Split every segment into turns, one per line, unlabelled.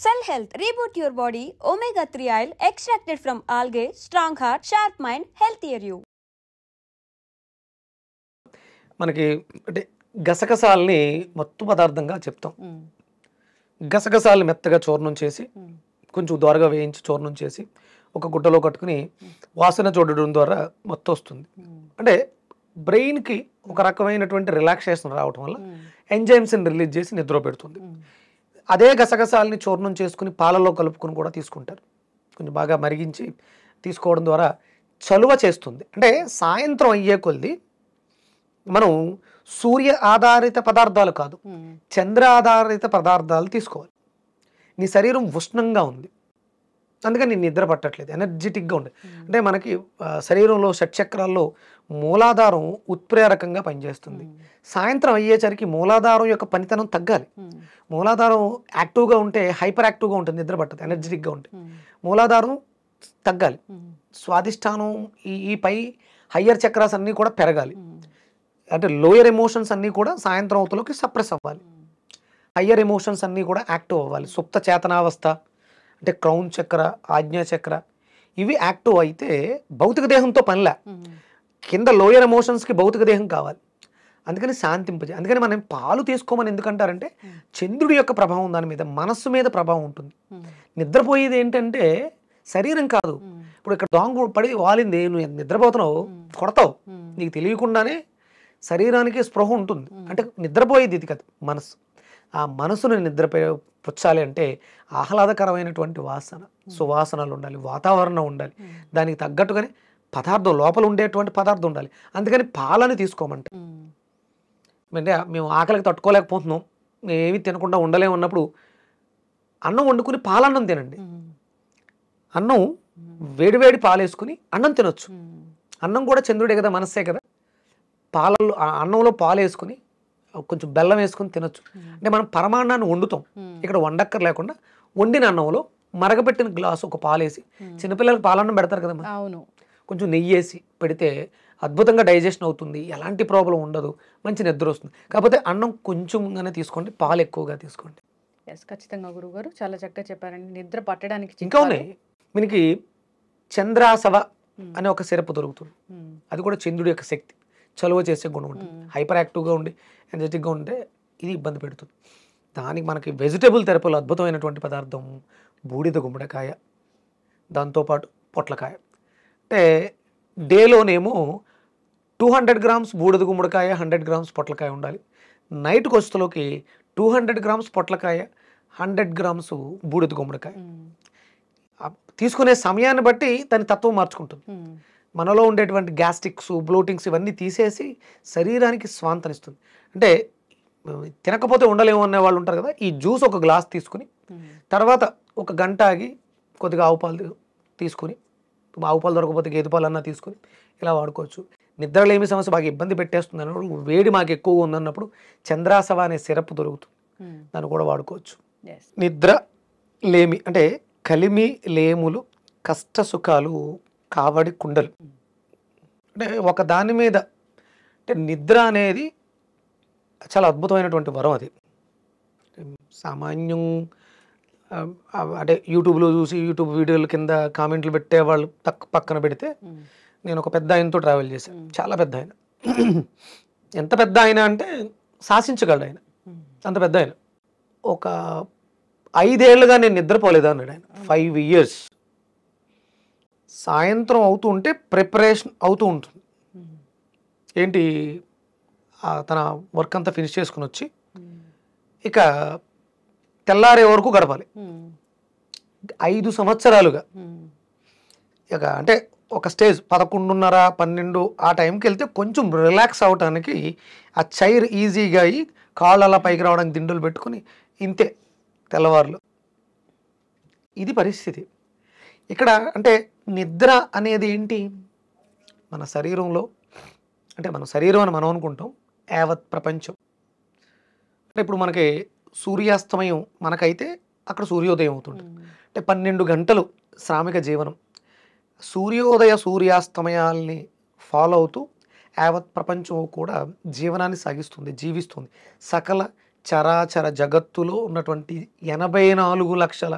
Cell Health, reboot your body, omega-3 oil extracted from algae, strong heart, sharp mind, healthier you.
మనకి అంటే గసగసాలని మత్తు పదార్థంగా చెప్తాం. గసగసాలు మెత్తగా చూర్ణం చేసి కొంచెం దోరగా వేయించి చూర్ణం చేసి ఒక గుడ్డలో కట్టుకుని వాసన చూడడం ద్వారా మత్తు వస్తుంది. అంటే బ్రెయిన్కి ఒక రకమైనటువంటి రిలాక్సేషన్ రావటం వల్ల ఎంజైమ్స్ని రిలీజ్ చేసి నిద్ర పెడుతుంది. అదే గసగసాలని చూర్ణం చేసుకుని పాలలో కలుపుకొని కూడా తీసుకుంటారు. కొంచెం బాగా మరిగించి తీసుకోవడం ద్వారా చలువ చేస్తుంది. అంటే సాయంత్రం అయ్యే కొద్ది మనం సూర్య ఆధారిత పదార్థాలు కాదు, చంద్ర ఆధారిత పదార్థాలు తీసుకోవాలి. నీ శరీరం ఉష్ణంగా ఉంది, అందుకని నీ నిద్ర పట్టట్లేదు, ఎనర్జెటిక్గా ఉంది. అంటే మనకి శరీరంలో షట్చక్రాల్లో మూలాధారం ఉత్ప్రేరకంగా పనిచేస్తుంది. సాయంత్రం అయ్యేసరికి మూలాధారం యొక్క పనితనం తగ్గాలి. మూలాధారం యాక్టివ్గా ఉంటే హైపర్ యాక్టివ్గా ఉంటుంది, నిద్ర పట్టదు, ఎనర్జెటిక్గా ఉంటుంది. మూలాధారం తగ్గాలి, స్వాదిష్టానం ఈ పై హయ్యర్ చక్రాస్ అన్నీ కూడా పెరగాలి. అంటే లోయర్ ఎమోషన్స్ అన్నీ కూడా సాయంత్రం అవతలోకి సప్రెస్ అవ్వాలి, హయ్యర్ ఎమోషన్స్ అన్నీ కూడా యాక్టివ్ అవ్వాలి. సుప్త చేతనావస్థ అంటే క్రౌన్ చక్ర, ఆజ్ఞా చక్ర ఇవి యాక్టివ్ అయితే భౌతిక దేహంతో పనిలే, కింద లోయర్ ఎమోషన్స్కి భౌతిక దేహం కావాలి. అందుకని శాంతింపజే. అందుకని మనం పాలు తీసుకోమని ఎందుకంటారంటే చంద్రుడి యొక్క ప్రభావం దాని మీద, మనస్సు మీద ప్రభావం ఉంటుంది. నిద్రపోయేది ఏంటంటే శరీరం కాదు. ఇప్పుడు ఇక్కడ దొంగ పడి వాలింది, నువ్వు నిద్రపోతున్నావు, కొడతావు, నీకు తెలియకుండానే శరీరానికి స్పృహ ఉంటుంది. అంటే నిద్రపోయేది ఇది కాదు, మనసు. ఆ మనసును నిద్రపుచ్చాలి అంటే ఆహ్లాదకరమైనటువంటి వాసన, సువాసనలు ఉండాలి, వాతావరణం ఉండాలి, దానికి తగ్గట్టుగానే పదార్థం లోపల ఉండేటువంటి పదార్థం ఉండాలి. అందుకని పాలని తీసుకోమంటే, అంటే మేము ఆకలికి తట్టుకోలేకపోతున్నాం, ఏమి తినకుండా ఉండలేమన్నప్పుడు అన్నం వండుకుని పాలన్నం తినండి. అన్నం వేడివేడి పాలు వేసుకుని అన్నం తినొచ్చు. అన్నం కూడా చంద్రుడే కదా, మనస్సే కదా. పాలల్లో అన్నంలో పాలు వేసుకుని కొంచెం బెల్లం వేసుకుని తినొచ్చు. అంటే మనం పరమాన్నాన్ని వండుతాం, ఇక్కడ వండక్కర్ లేకుండా వండిన అన్నంలో మరగపెట్టిన గ్లాసు ఒక పాలేసి, చిన్నపిల్లలకు పాలన్నం పెడతారు కదా, అవును, కొంచెం నెయ్యి వేసి పెడితే అద్భుతంగా డైజెషన్ అవుతుంది, ఎలాంటి ప్రాబ్లం ఉండదు, మంచి నిద్ర వస్తుంది. కాకపోతే అన్నం కొంచెంగానే తీసుకోండి, పాలు ఎక్కువగా తీసుకోండి.
ఖచ్చితంగా గురుగారు చాలా చక్కగా చెప్పారండి. నిద్ర పట్టడానికి
ఇంకా ఉన్నాయి మనకి చంద్రాసవ అనే ఒక సిరప్ దొరుకుతుంది. అది కూడా చంద్రుడి యొక్క శక్తి, చలువ చేసే గుణం ఉంటుంది. హైపర్ యాక్టివ్గా ఉండి ఎనర్జెటిక్గా ఉంటే ఇది ఇబ్బంది పెడుతుంది. దానికి మనకి వెజిటబుల్ థెరపీలో అద్భుతమైనటువంటి పదార్థం బూడిద గుమ్మడికాయ, దాంతోపాటు పొట్లకాయ. అంటే డేలోనేమో 200 గ్రామ్స్ బూడిద గుమ్మడికాయ, 100 గ్రామ్స్ పొట్లకాయ ఉండాలి. నైట్కి వచ్చేలోకి 200 గ్రామ్స్ పొట్లకాయ, 100 గ్రామ్స్ బూడిద గుమ్మడికాయ. తీసుకునే సమయాన్ని బట్టి దాని తత్వం మార్చుకుంటుంది. మనలో ఉండేటువంటి గ్యాస్ట్రిక్స్, బ్లోటింగ్స్ ఇవన్నీ తీసేసి శరీరానికి స్వాంతనిస్తుంది. అంటే తినకపోతే ఉండలేము అనే వాళ్ళు ఉంటారు కదా, ఈ జ్యూస్ ఒక గ్లాస్ తీసుకుని తర్వాత ఒక గంట ఆగి కొద్దిగా ఆవు పాలు తీసుకుని, ఆవు పాలు దొరకకపోతే గేదె పాలు అన్నా తీసుకుని ఇలా వాడుకోవచ్చు. నిద్రలేమి సమస్య బాగా ఇబ్బంది పెట్టేస్తుంది అన్నప్పుడు, వేడి మాకు ఎక్కువగా ఉందన్నప్పుడు చంద్రాసవ అనే సిరప్ దొరుకుతుంది, దాన్ని కూడా వాడుకోవచ్చు. నిద్ర లేమి అంటే కలిమి లేములు, కష్ట సుఖాలు, కావడి కుండలు. అంటే ఒక దాని మీద అంటే నిద్ర అనేది చాలా అద్భుతమైనటువంటి వరం. అది సామాన్యం అంటే యూట్యూబ్లో చూసి యూట్యూబ్ వీడియోల కింద కామెంట్లు పెట్టేవాళ్ళు పక్కన పెడితే, నేను ఒక పెద్ద ఆయనతో ట్రావెల్ చేశాను. చాలా పెద్ద ఆయన, ఎంత పెద్ద ఆయన అంటే శాసించగలడు ఆయన, అంత పెద్ద ఆయన. ఒక 5 ఏళ్ళుగా నేను నిద్రపోలేదు అన్నాడు ఆయన. 5 years సాయంత్రం అవుతూ ఉంటే ప్రిపరేషన్ అవుతూ ఉంటుంది. ఏంటి, తన వర్క్ అంతా ఫినిష్ చేసుకుని వచ్చి ఇక తెల్లారే వరకు గడపాలి. 5 సంవత్సరాలుగా ఇక అంటే ఒక స్టేజ్ 11:30, 12 ఆ టైంకి వెళ్తే కొంచెం రిలాక్స్ అవడానికి ఆ చైర్ ఈజీగా అయ్యి కాళ్ళు అలా పైకి రావడానికి దిండులు పెట్టుకుని ఇంతే తెల్లవారులు. ఇది పరిస్థితి ఇక్కడ. అంటే నిద్ర అనేది ఏంటి, మన శరీరంలో, అంటే మన శరీరం అని మనం అనుకుంటాం, యావత్ ప్రపంచం. అంటే ఇప్పుడు మనకి సూర్యాస్తమయం మనకైతే అక్కడ సూర్యోదయం అవుతుంది. అంటే 12 గంటలు శ్రామిక జీవనం. సూర్యోదయ సూర్యాస్తమయాల్ని ఫాలో అవుతూ యావత్ ప్రపంచం కూడా జీవనాన్ని సాగిస్తుంది, జీవిస్తుంది. సకల చరాచర జగత్తులో ఉన్నటువంటి 84 లక్షల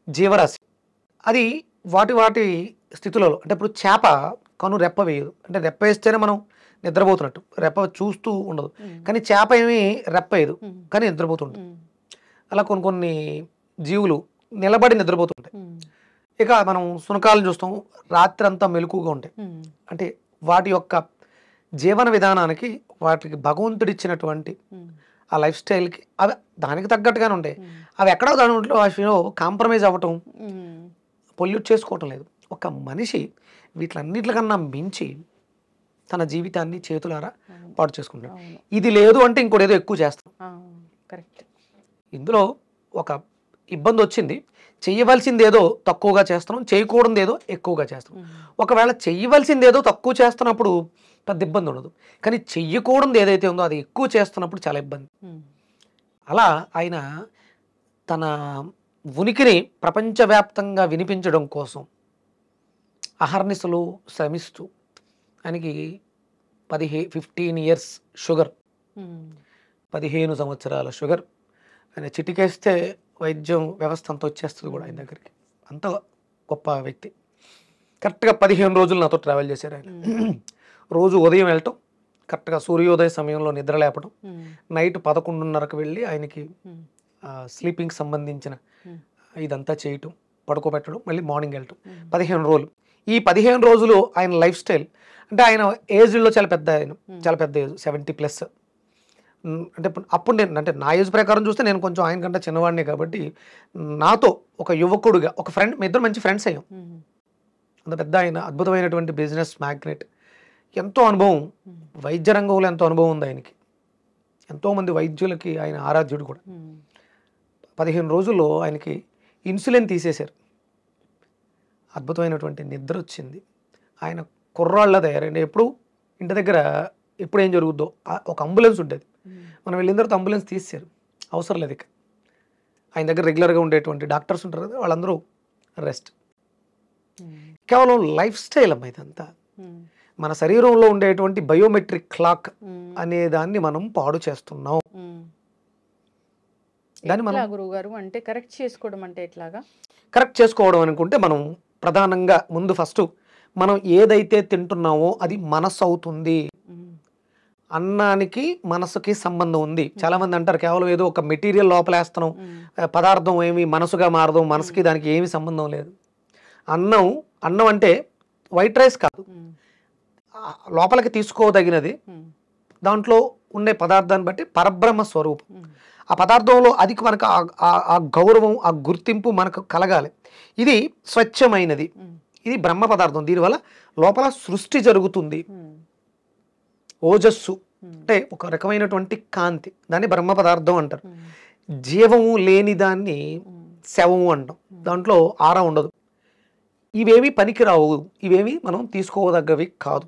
జీవరాశి. అది వాటి వాటి స్థితులలో, అంటే ఇప్పుడు చేప కను రెప్ప వేయదు, అంటే రెప్ప వేస్తేనే మనం నిద్రపోతున్నట్టు, రెప్ప చూస్తూ ఉండదు. కానీ చేప ఏమి రెప్ప వేయదు కానీ నిద్రపోతుంటుంది. అలా కొన్ని కొన్ని జీవులు నిలబడి నిద్రపోతుంటాయి. ఇక మనం శునకాలను చూస్తాం, రాత్రి అంతా మెలకుగా ఉంటాయి. అంటే వాటి యొక్క జీవన విధానానికి, వాటికి భగవంతుడిచ్చినటువంటి ఆ లైఫ్ స్టైల్కి అవి దానికి తగ్గట్టుగానే ఉంటాయి. అవి ఎక్కడో దాంట్లో వాటిలో కాంప్రమైజ్ అవ్వటం, పొల్యూట్ చేసుకోవటం లేదు. ఒక మనిషి వీటిలన్నిటికన్నా మించి తన జీవితాన్ని చేతులారా పాడు చేసుకుంటాడు. ఇది లేదు అంటే ఇంకోటి ఏదో ఎక్కువ చేస్తాం.
కరెక్ట్.
ఇందులో ఒక ఇబ్బంది వచ్చింది, చెయ్యవలసింది ఏదో తక్కువగా చేస్తున్నాం, చేయకూడదు ఏదో ఎక్కువగా చేస్తున్నాం. ఒకవేళ చెయ్యవలసింది ఏదో తక్కువ చేస్తున్నప్పుడు పెద్ద ఇబ్బంది ఉండదు, కానీ చెయ్యకూడదు ఏదైతే ఉందో అది ఎక్కువ చేస్తున్నప్పుడు చాలా ఇబ్బంది. అలా ఆయన తన ఉనికిని ప్రపంచవ్యాప్తంగా వినిపించడం కోసం అహర్నిశలు శ్రమిస్తూ, ఆయనకి 15 years షుగర్, 15 సంవత్సరాల షుగర్. ఆయన చిటికేస్తే వైద్యం వ్యవస్థ అంతా వచ్చేస్తుంది కూడా ఆయన దగ్గరికి, అంత గొప్ప వ్యక్తి. కరెక్ట్గా 15 రోజులు నాతో ట్రావెల్ చేశారు ఆయన. రోజు ఉదయం వెళ్ళటం, కరెక్ట్గా సూర్యోదయ సమయంలో నిద్ర లేపడం, నైట్ 11:30కు వెళ్ళి ఆయనకి స్లీపింగ్కి సంబంధించిన ఇదంతా చేయటం, పడుకోబెట్టడం, మళ్ళీ మార్నింగ్ వెళ్ళటం. 15 రోజులు. ఈ 15 రోజులు ఆయన లైఫ్ స్టైల్, అంటే ఆయన ఏజ్లో చాలా పెద్ద, ఆయన చాలా పెద్ద ఏజ్, 70+. అంటే అప్పుడు నేను, అంటే నా ఏజ్ ప్రకారం చూస్తే నేను కొంచెం ఆయన కంటే చిన్నవాడినే కాబట్టి, నాతో ఒక యువకుడుగా ఒక ఫ్రెండ్, మీ ఇద్దరు మంచి ఫ్రెండ్స్ అయ్యాం. అంత పెద్ద ఆయన అద్భుతమైనటువంటి బిజినెస్ మ్యాగ్నెట్, ఎంతో అనుభవం, వైద్య రంగంలో ఎంతో అనుభవం ఉంది ఆయనకి, ఎంతోమంది వైద్యులకి ఆయన ఆరాధ్యుడు కూడా. 15 రోజుల్లో ఆయనకి ఇన్సులిన్ తీసేశారు, అద్భుతమైనటువంటి నిద్ర వచ్చింది, ఆయన కుర్రాళ్ళ తయారండి. ఎప్పుడు ఇంటి దగ్గర ఎప్పుడు ఏం జరుగుద్దో, ఒక అంబులెన్స్ ఉండేది, మనం వెళ్ళిన తర్వాత అంబులెన్స్ తీసేశారు, అవసరం లేదు. ఇక ఆయన దగ్గర రెగ్యులర్గా ఉండేటువంటి డాక్టర్స్ ఉంటారు కదా, వాళ్ళందరూ రెస్ట్. కేవలం లైఫ్ స్టైల్ అమ్మ ఇదంతా. మన శరీరంలో ఉండేటువంటి బయోమెట్రిక్ క్లాక్ అనే దాన్ని మనం పాడు చేస్తున్నాం. దాన్ని మనం
గురువుగారు అంటే కరెక్ట్ చేసుకోవడం అంటే ఎట్లాగా?
కరెక్ట్ చేసుకోవడం అనుకుంటే, మనం ప్రధానంగా ముందు ఫస్ట్ మనం ఏదైతే తింటున్నామో అది మనసు అవుతుంది. అన్నానికి మనసుకి సంబంధం ఉంది. చాలా మంది అంటారు కేవలం ఏదో ఒక మెటీరియల్ లోపలేస్తున్నాం, పదార్థం ఏమి మనసుగా మారదు, మనసుకి దానికి ఏమి సంబంధం లేదు. అన్నం అంటే వైట్ రైస్ కాదు, లోపలికి తీసుకోదగినది, దాంట్లో ఉండే పదార్థాన్ని బట్టి పరబ్రహ్మ స్వరూపం. ఆ పదార్థంలో అది మనకు ఆ గౌరవం, ఆ గుర్తింపు మనకు కలగాలి. ఇది స్వచ్ఛమైనది, ఇది బ్రహ్మ పదార్థం, దీనివల్ల లోపల సృష్టి జరుగుతుంది. ఓజస్సు అంటే ఒక రకమైనటువంటి కాంతి, దాన్ని బ్రహ్మ పదార్థం అంటారు. జీవము లేని దాన్ని శవము అంటాం, దాంట్లో ఆరా ఉండదు. ఇవేమి పనికిరావు, ఇవేమి మనం తీసుకోదగ్గవి కాదు.